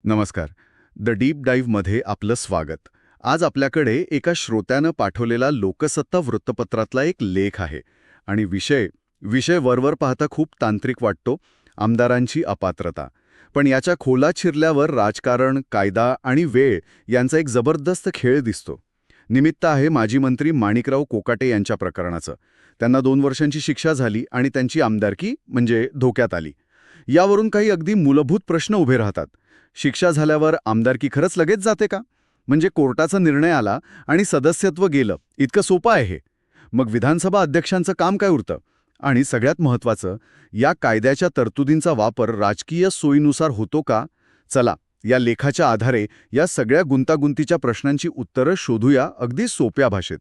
नमस्कार. The deep डाईव्हमध्ये आपलं स्वागत. आज आपल्याकडे एका श्रोत्यानं पाठवलेला लोकसत्ता वृत्तपत्रातला एक लेख आहे आणि विषय वरवर पाहता खूप तांत्रिक वाटतो, आमदारांची अपात्रता. पण याच्या खोलात शिरल्यावर राजकारण, कायदा आणि वेळ यांचा एक जबरदस्त खेळ दिसतो. निमित्त आहे माजी मंत्री माणिकराव कोकाटे यांच्या प्रकरणाचं. त्यांना 2 वर्षांची शिक्षा झाली आणि त्यांची आमदारकी धोक्यात आली. यावरून काही अगदी मूलभूत प्रश्न उभे राहतात. शिक्षा झाल्यावर आमदारकी खरंच लगेच जाते का? म्हणजे कोर्टाचा निर्णय आला आणि सदस्यत्व गेलं, इतकं सोपं आहे हे? मग विधानसभा अध्यक्षांचं काम काय उरतं? आणि सगळ्यात महत्त्वाचं, या कायद्याच्या तरतुदींचा वापर राजकीय सोयीनुसार होतो का? चला, या लेखाच्या आधारे या सगळ्या गुंतागुंतीच्या प्रश्नांची उत्तरं शोधूया अगदी सोप्या भाषेत.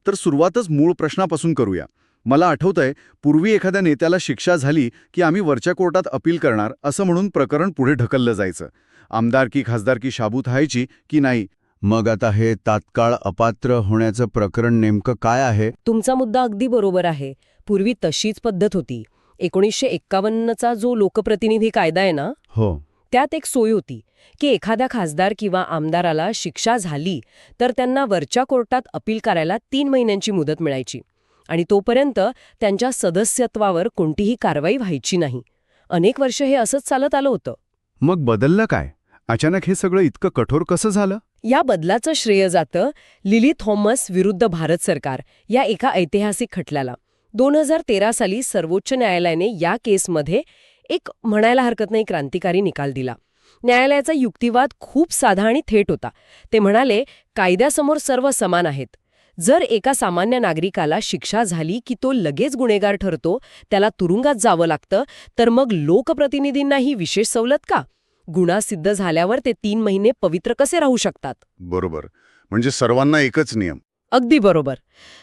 तर सुरुवातच मूळ प्रश्नापासून करूया. मला आठवतंय, पूर्वी एखाद्या नेत्याला शिक्षा झाली की आम्ही वरच्या कोर्टात अपील करणार असं म्हणून प्रकरण पुढे ढकललं जायचं. आमदारकी खासदारकी शाबूत व्हायची की नाही. मग आता हे तात्काळ अपात्र होण्याचं प्रकरण नेमकं काय आहे? तुमचा मुद्दा अगदी बरोबर आहे. पूर्वी तशीच पद्धत होती. 1951चा जो लोकप्रतिनिधी कायदा आहे ना, हो, त्यात एक सोय होती की एखाद्या खासदार किंवा आमदाराला शिक्षा झाली तर त्यांना वरच्या कोर्टात अपील करायला 3 महिन्यांची मुदत मिळायची आणि तोपर्यंत त्यांच्या सदस्यत्वावर कोणतीही कारवाई व्हायची नाही. अनेक वर्ष हे असंच चालत आलं होतं. मग बदललं काय? अचानक हे सगळं इतकं कठोर कसं झालं? या बदलाचं श्रेय जातं लिली थॉमस विरुद्ध भारत सरकार या एका ऐतिहासिक खटल्याला. 2013 साली सर्वोच्च न्यायालयाने या केसमध्ये एक म्हणायला हरकत नाही क्रांतिकारी निकाल दिला. न्यायालयाचा युक्तिवाद खूप साधा आणि थेट होता. ते म्हणाले, कायद्यासमोर सर्व समान आहेत. जर एका सामान्य नागरिकाला शिक्षा झाली की तो लगेच गुन्हेगार ठरतो, त्याला तुरुंगात जावं लागतं, तर मग लोकप्रतिनिधींनाही विशेष सवलत का? गुन्हा सिद्ध झाल्यावर ते 3 महिने पवित्र कसे राहू शकतात? बरोबर. म्हणजे सर्वांना एकच नियम. अगदी बरोबर.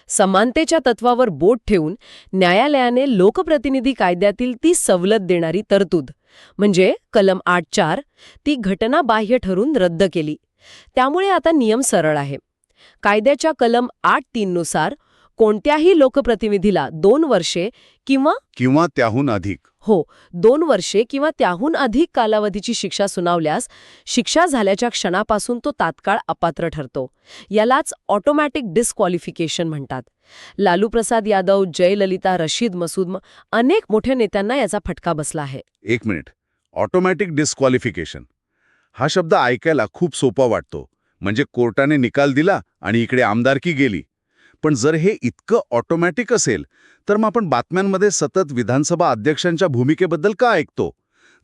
समानतेच्या तत्वावर बोट ठेवून न्यायालयाने लोकप्रतिनिधी कायद्यातील ती सवलत देणारी तरतूद म्हणजे कलम 8(4) ती घटनाबाह्य ठरून रद्द केली. त्यामुळे आता नियम सरळ आहे. कायद्याच्या कलम 8(3) नुसार कोणत्याही लोकप्रतिनिधीला 2 वर्षे किंवा त्याहून अधिक 2 वर्षे किंवा त्याहून अधिक कालावधीची शिक्षा सुनावल्यास शिक्षा झाल्याच्या क्षणापासून तो तात्काळ अपात्र ठरतो. यालाच ऑटोमॅटिक डिस्क्वालिफिकेशन म्हणतात. लालू प्रसाद यादव, जयललिता, रशीद मसूद अनेक मोठ्या नेत्यांना याचा फटका बसला आहे. 1 मिनिट. ऑटोमॅटिक डिस्क्वालिफिकेशन हा शब्द ऐकायला खूप सोपा वाटतो. म्हणजे कोर्टाने निकाल दिला आणि इकडे आमदारकी गेली. पण जर हे इतकं ऑटोमॅटिक असेल तर मग आपण बातम्यांमध्ये सतत विधानसभा अध्यक्षांच्या भूमिकेबद्दल का ऐकतो?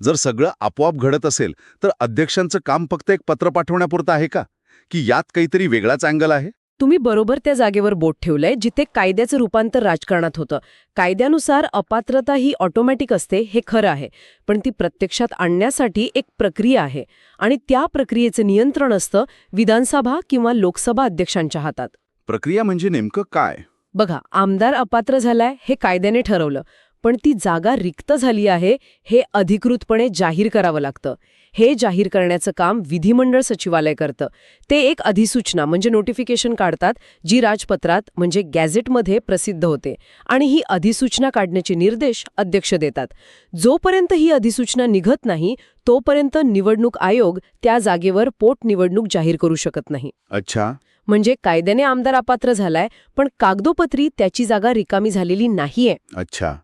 जर सगळं आपोआप घडत असेल तर अध्यक्षांचं काम फक्त एक पत्र पाठवण्यापुरतं आहे का? की यात काहीतरी वेगळाच अँगल आहे? तुम्ही बरोबर त्या जागेवर बोट ठेवलंय जिथे कायद्याचं रूपांतर राजकारणात होतं. कायद्यानुसार अपात्रता ही ऑटोमॅटिक असते हे खरं आहे, पण ती प्रत्यक्षात आणण्यासाठी एक प्रक्रिया आहे आणि त्या प्रक्रियेचं नियंत्रण असतं विधानसभा किंवा लोकसभा अध्यक्षांच्या हातात. प्रक्रिया म्हणजे नेमकं काय? बघा, आमदार अपात्र झालाय हे कायद्याने ठरवलं, पण ती जागा रिक्त झाली आहे हे अधिकृतपणे जाहीर करावं लागतं. हे जाहीर करण्याचं काम विधिमंडळ सचिवालय करतं. ते एक अधिसूचना म्हणजे नोटिफिकेशन काढतात, जी राजपत्रात म्हणजे गॅझेटमध्ये प्रसिद्ध होते आणि ही अधिसूचना काढण्याचे निर्देश अध्यक्ष देतात. जोपर्यंत ही अधिसूचना निघत नाही तोपर्यंत निवडणूक आयोग त्या जागेवर पोटनिवडणूक जाहीर करू शकत नाही. अच्छा. म्हणजे कायद्याने आमदार अपात्र झालाय, पण कागदोपत्री त्याची जागा रिकामी झालेली नाहीये. अच्छा.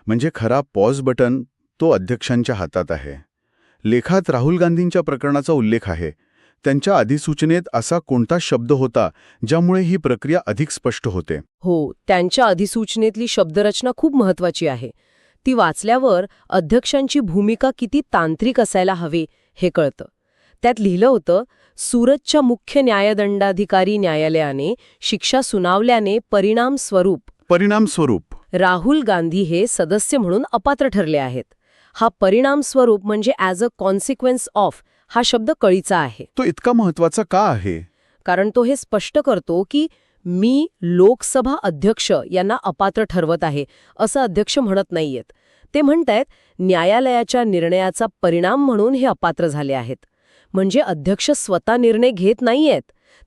म्हणजे खरा पॉज बटन तो अध्यक्षांच्या हातात आहे. लेखात राहुल गांधींच्या प्रकरणाचा उल्लेख आहे. त्यांच्या अधिसूचनेत असा कोणता शब्द होता ज्यामुळे ही प्रक्रिया अधिक स्पष्ट होते? त्यांच्या अधिसूचनेतली शब्दरचना खूप महत्वाची आहे. ती वाचल्यावर अध्यक्षांची भूमिका किती तांत्रिक असायला हवी हे कळतं. त्यात लिहिलं होतं, सुरतच्या मुख्य न्यायदंडाधिकारी न्यायालयाने शिक्षा सुनावल्याने परिणामस्वरूप राहुल गांधी हे सदस्य म्हणून अपात्र ठरले आहेत. हा परिणामस्वरूप म्हणजे ॲज अ कॉन्सिक्वेन्स ऑफ हा शब्द कळीचा आहे. तो इतका महत्वाचा का आहे? कारण तो हे स्पष्ट करतो की मी लोकसभा अध्यक्ष यांना अपात्र ठरवत आहे असं अध्यक्ष म्हणत नाहीयेत. ते म्हणतायत न्यायालयाच्या निर्णयाचा परिणाम म्हणून हे अपात्र झाले आहेत. म्हणजे अध्यक्ष स्वतः निर्णय घेत नाहीयेत,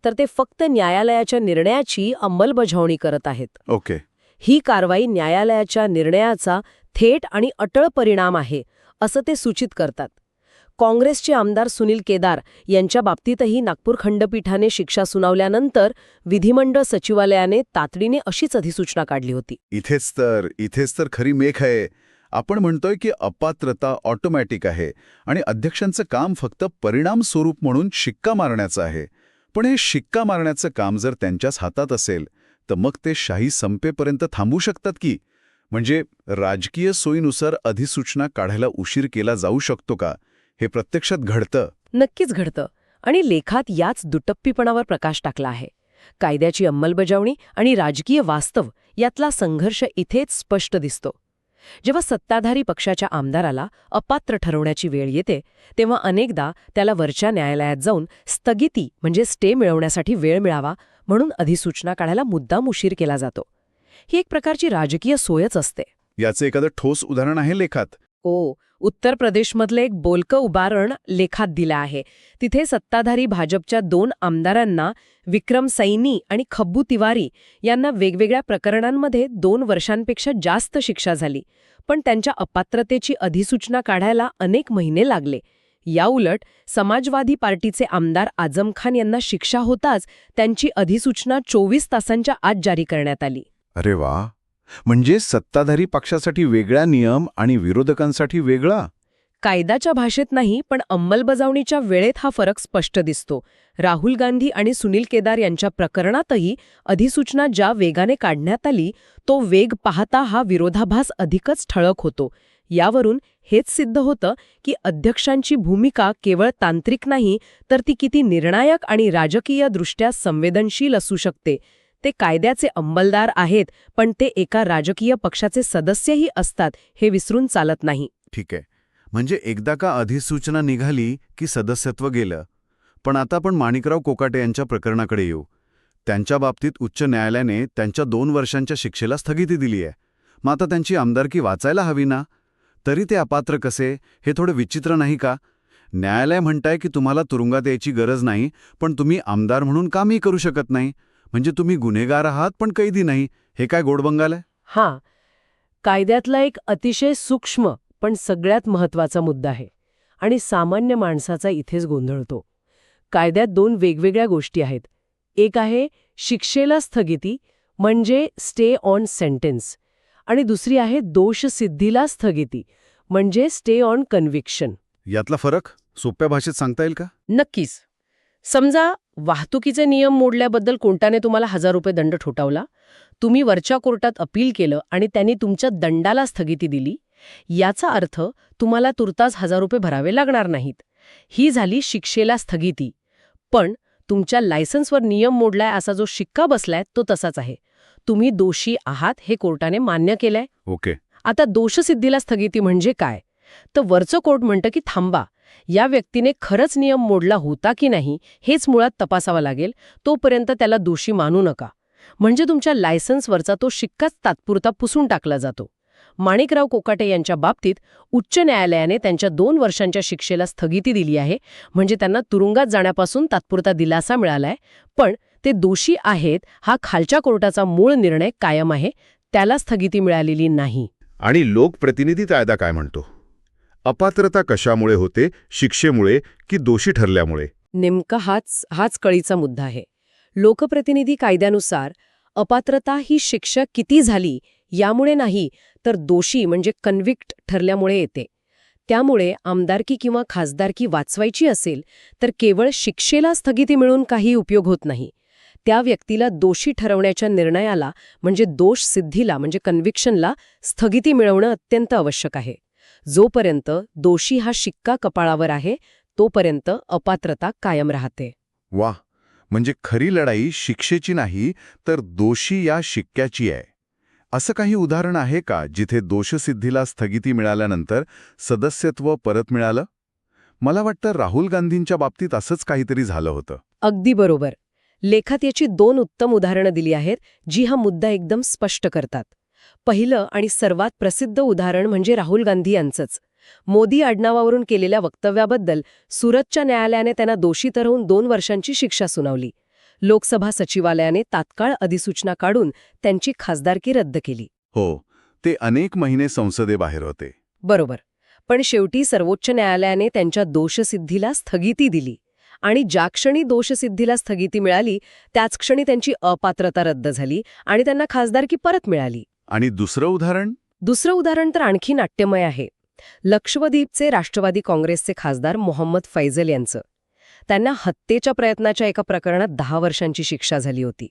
तर ते फक्त न्यायालयाच्या निर्णयाची अंमलबजावणी करत आहेत. ओके. ही कारवाई न्यायालयाच्या निर्णयाचा थेट आणि अटळ परिणाम आहे असं ते सूचित करतात. काँग्रेसचे आमदार सुनील केदार यांच्या बाबतीतही नागपूर खंडपीठाने शिक्षा सुनावल्यानंतर विधिमंडळ सचिवालयाने तातडीने अशीच अधिसूचना काढली होती. इथेच तर खरी मेख आहे. आपण म्हणतोय की अपात्रता ऑटोमॅटिक आहे आणि अध्यक्षांचं काम फक्त परिणाम स्वरूप म्हणून शिक्का मारण्याचं आहे. पण हे शिक्का मारण्याचं काम जर त्यांच्याच हातात असेल तर मग ते शाही संपेपर्यंत थांबू शकतात की? म्हणजे राजकीय सोयीनुसार अधिसूचना काढायला उशीर केला जाऊ शकतो का? हे प्रत्यक्षात घडतं. नक्कीच घडतं आणि लेखात याच दुटप्पीपणावर प्रकाश टाकला आहे. कायद्याची अंमलबजावणी आणि राजकीय वास्तव यातला संघर्ष इथेच स्पष्ट दिसतो. जेव्हा सत्ताधारी पक्षाच्या आमदाराला अपात्र ठरवण्याची वेळ येते तेव्हा अनेकदा त्याला वरच्या न्यायालयात जाऊन स्थगिती म्हणजे स्टे मिळवण्यासाठी वेळ मिळावा म्हणून अधिसूचना काढायला मुद्दाम उशीर केला जातो. ही एक प्रकारची राजकीय सोयच असते. याचं एखादं ठोस उदाहरण आहे लेखात? उत्तर प्रदेशमधलं एक बोलकं उदाहरण लेखात दिलं आहे. तिथे सत्ताधारी भाजपच्या 2 आमदारांना विक्रम सैनी आणि खब्बू तिवारी यांना वेगवेगळ्या प्रकरणांमध्ये 2 वर्षांपेक्षा जास्त शिक्षा झाली. पण त्यांच्या अपात्रतेची अधिसूचना काढायला अनेक महिने लागले. याउलट समाजवादी पार्टीचे आमदार आझम खान यांना शिक्षा होताच त्यांची अधिसूचना 24 तासांच्या आत जारी करण्यात आली. अरे वा, म्हणजे सत्ताधारी पक्षासाठी वेगळा नियम आणि विरोधकांसाठी वेगळा. कायद्याच्या भाषेत नाही पण अंमलबजावणीच्या वेळेत हा फरक स्पष्ट दिसतो. राहुल गांधी आणि सुनील केदार यांच्या प्रकरणातही अधिसूचना ज्या वेगाने काढण्यात आली तो वेग पाहता हा विरोधाभास अधिकच ठळक होतो. यावरून हेच सिद्ध होतं की अध्यक्षांची भूमिका केवळ तांत्रिक नाही तर ती किती निर्णायक आणि राजकीयदृष्ट्या संवेदनशील असू शकते. ते कायद्याचे अंमलदार आहेत पण ते एका राजकीय पक्षाचे सदस्यही असतात हे विसरून चालत नाही. ठीक आहे. म्हणजे एकदा का अधिसूचना निघाली की सदस्यत्व गेलं. पण आता आपण माणिकराव कोकाटे यांच्या प्रकरणाकडे येऊ. त्यांच्या बाबतीत उच्च न्यायालयाने त्यांच्या 2 वर्षांच्या शिक्षेला स्थगिती दिली आहे. मग आता त्यांची आमदारकी वाचायला हवी ना? तरी ते अपात्र कसे? हे थोडं विचित्र नाही का? न्यायालय म्हणताय की तुम्हाला तुरुंगात यायची गरज नाही पण तुम्ही आमदार म्हणून कामही करू शकत नाही. म्हणजे तुम्ही गुन्हेगार आहात पण कैदी नाही. हे काय गोडबंगाल आहे? कायद्यातला एक अतिशय सूक्ष्म पण सगळ्यात महत्वाचा मुद्दा आहे आणि सामान्य माणसाचा इथेच गोंधळतो. कायद्यात 2 वेगवेगळ्या गोष्टी आहेत. एक आहे शिक्षेला स्थगिती म्हणजे स्टे ऑन सेंटेन्स आणि दुसरी आहे दोषसिद्धीला स्थगिती म्हणजे स्टे ऑन कन्व्हिक्शन. यातला फरक सोप्या भाषेत सांगता येईल का? नक्कीच. समजा वाहतुकीचे नियम मोडल्याबद्दल कोर्टाने तुम्हाला 1000 रुपये दंड ठोठावला. तुम्ही वरच्या कोर्टात अपील केलं आणि त्यांनी तुमच्या दंडाला स्थगिती दिली. याचा अर्थ तुम्हाला तुर्तास 1000 रुपये भरावे लागणार नाहीत. ही झाली शिक्षेला स्थगिती. पण तुमच्या लायसन्सवर नियम मोडलाय असा जो शिक्का बसलाय तो तसाच आहे. तुम्ही दोषी आहात हे कोर्टाने मान्य केलंय. ओके. आता दोषसिद्धीला स्थगिती म्हणजे काय? तर वरचं कोर्ट म्हणतं की थांबा, या व्यक्तीने खरंच नियम मोडला होता की नाही हेच मुळात तपासावं लागेल. तोपर्यंत त्याला दोषी मानू नका. म्हणजे तुमच्या लायसन्सवरचा तो शिक्काच तात्पुरता पुसून टाकला जातो. माणिकराव कोकाटे यांच्या बाबतीत उच्च न्यायालयाने त्यांच्या 2 वर्षांच्या शिक्षेला स्थगिती दिली आहे. म्हणजे त्यांना तुरुंगात जाण्यापासून तात्पुरता दिलासा मिळालाय. पण ते दोषी आहेत हा खालच्या कोर्टाचा मूळ निर्णय कायम आहे. त्याला स्थगिती मिळालेली नाही. आणि लोकप्रतिनिधी कायदा काय म्हणतो? अपात्रता कशामुळे होते? शिक्षेमुळे की दोषी ठरल्यामुळे? नेमका हाच कळीचा मुद्दा आहे. लोकप्रतिनिधी कायद्यानुसार अपात्रता ही शिक्षा किती झाली यामुळे नाही तर दोषी म्हणजे कन्व्हिक्ट ठरल्यामुळे येते. त्यामुळे आमदारकी किंवा खासदारकी वाचवायची असेल तर केवळ शिक्षेला स्थगिती मिळून काही उपयोग होत नाही. त्या व्यक्तीला दोषी ठरवण्याच्या निर्णयाला म्हणजे दोष सिद्धीला म्हणजे कन्व्हिक्शनला स्थगिती मिळवणं अत्यंत आवश्यक आहे. जोपर्यंत दोषी हा शिक्का कपाळावर आहे तोपर्यंत अपात्रता कायम राहते. वा, म्हणजे खरी लढाई शिक्षेची नाही तर दोषी या शिक्क्याची आहे. असं काही उदाहरण आहे का जिथे दोषसिद्धीला स्थगिती मिळाल्यानंतर सदस्यत्व परत मिळालं? मला वाटतं राहुल गांधींच्या बाबतीत असंच काहीतरी झालं होतं. अगदी बरोबर. लेखात याची 2 उत्तम उदाहरणं दिली आहेत जी हा मुद्दा एकदम स्पष्ट करतात. पहिलं आणि सर्वात प्रसिद्ध उदाहरण म्हणजे राहुल गांधी यांचंच. मोदी आडनावावरून केलेल्या वक्तव्याबद्दल सुरतच्या न्यायालयाने त्यांना दोषी ठरवून 2 वर्षांची शिक्षा सुनावली. लोकसभा सचिवालयाने तात्काळ अधिसूचना काढून त्यांची खासदारकी रद्द केली. हो, ते अनेक महिने संसदेबाहेर होते. बरोबर. पण शेवटी सर्वोच्च न्यायालयाने त्यांच्या दोषसिद्धीला स्थगिती दिली आणि ज्या क्षणी दोषसिद्धीला स्थगिती मिळाली त्याच क्षणी त्यांची अपात्रता रद्द झाली आणि त्यांना खासदारकी परत मिळाली. आणि दुसरं उदाहरण? दुसरं उदाहरण तर आणखी नाट्यमय आहे. लक्षद्वीपचे राष्ट्रवादी काँग्रेसचे खासदार मोहम्मद फैजल यांचं. त्यांना हत्येच्या प्रयत्नाच्या एका प्रकरणात 10 वर्षांची शिक्षा झाली होती.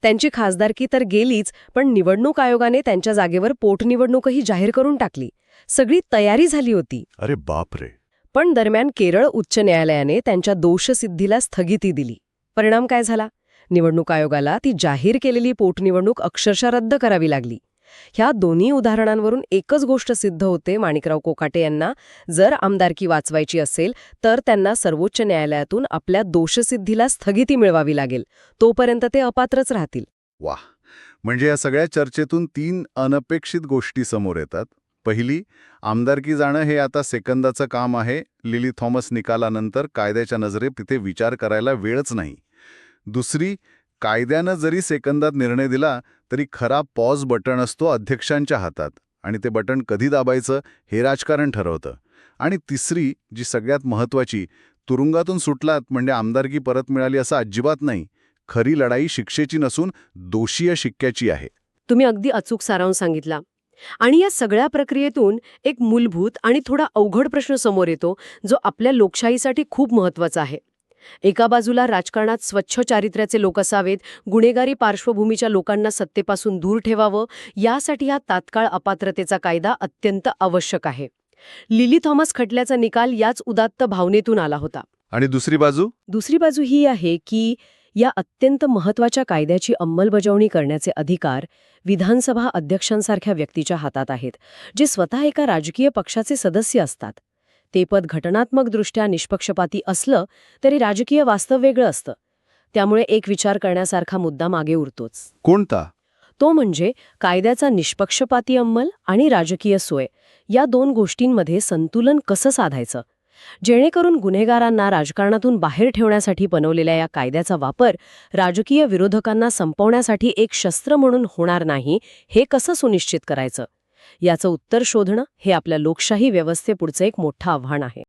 त्यांची खासदारकी तर गेलीच, पण निवडणूक आयोगाने त्यांच्या जागेवर पोटनिवडणूकही जाहीर करून टाकली. सगळी तयारी झाली होती. अरे बापरे. पण दरम्यान केरळ उच्च न्यायालयाने त्यांच्या दोषसिद्धीला स्थगिती दिली. परिणाम काय झाला? निवडणूक आयोगाला ती जाहीर केलेली पोटनिवडणूक अक्षरशः रद्द करावी लागली. ह्या दोन्ही उदाहरणांवरून एकच गोष्ट सिद्ध होते माणिकराव कोकाटे यांना, जर आमदारकी वाचवायची असेल तर त्यांना सर्वोच्च न्यायालयातून आपल्या दोषसिद्धीला स्थगिती मिळवावी लागेल. तोपर्यंत ते अपात्रच राहतील. वाह. म्हणजे या सगळ्या चर्चेतून 3 अनपेक्षित गोष्टी समोर येतात. पहिली, आमदारकी जाणं हे आता सेकंदाचं काम आहे. लिली थॉमस निकालानंतर कायद्याच्या नजरेत तिथे विचार करायला वेळच नाही. दुसरी, कायद्यानं जरी सेकंदात निर्णय दिला तरी खरा पॉज बटन असतो अध्यक्षांच्या हातात आणि ते बटन कधी दाबायचं हे राजकारण ठरवतं. आणि तिसरी, जी सगळ्यात महत्त्वाची, तुरुंगातून सुटलात म्हणजे आमदारकी परत मिळाली असं अजिबात नाही. खरी लढाई शिक्षेची नसून दोषीय शिक्क्याची आहे. तुम्ही अगदी अचूक सारांश सांगितला. आणि या सगळ्या प्रक्रियेतून एक मूलभूत आणि थोडा अवघड प्रश्न समोर येतो, जो आपल्या लोकशाहीसाठी खूप महत्त्वाचा आहे. एका बाजूला राजकारणात स्वच्छ चारित्र्याचे लोक असावेत, गुन्हेगारी पार्श्वभूमीच्या लोकांना सत्तेपासून दूर ठेवावं, यासाठी हा तात्काळ अपात्रतेचा कायदा अत्यंत आवश्यक आहे. लिली थॉमस खटल्याचा निकाल याच उदात्त भावनेतून आला होता. आणि दुसरी बाजू? दुसरी बाजू ही आहे की या अत्यंत महत्त्वाच्या कायद्याची अंमलबजावणी करण्याचे अधिकार विधानसभा अध्यक्षांसारख्या व्यक्तीच्या हातात आहेत, जे स्वतः एका राजकीय पक्षाचे सदस्य असतात. ते पद घटनात्मकदृष्ट्या निष्पक्षपाती असलं तरी राजकीय वास्तव वेगळं असतं. त्यामुळे एक विचार करण्यासारखा मुद्दा मागे उरतोच. कोणता? तो म्हणजे कायद्याचा निष्पक्षपाती अंमल आणि राजकीय सोय या 2 गोष्टींमध्ये संतुलन कसं साधायचं, जेणेकरून गुन्हेगारांना राजकारणातून बाहेर ठेवण्यासाठी बनवलेल्या या कायद्याचा वापर राजकीय विरोधकांना संपवण्यासाठी एक शस्त्र म्हणून होणार नाही, हे कसं सुनिश्चित करायचं. याचं उत्तर शोधणं हे आपल्या लोकशाही व्यवस्थेपुढचं एक मोठं आव्हान आहे.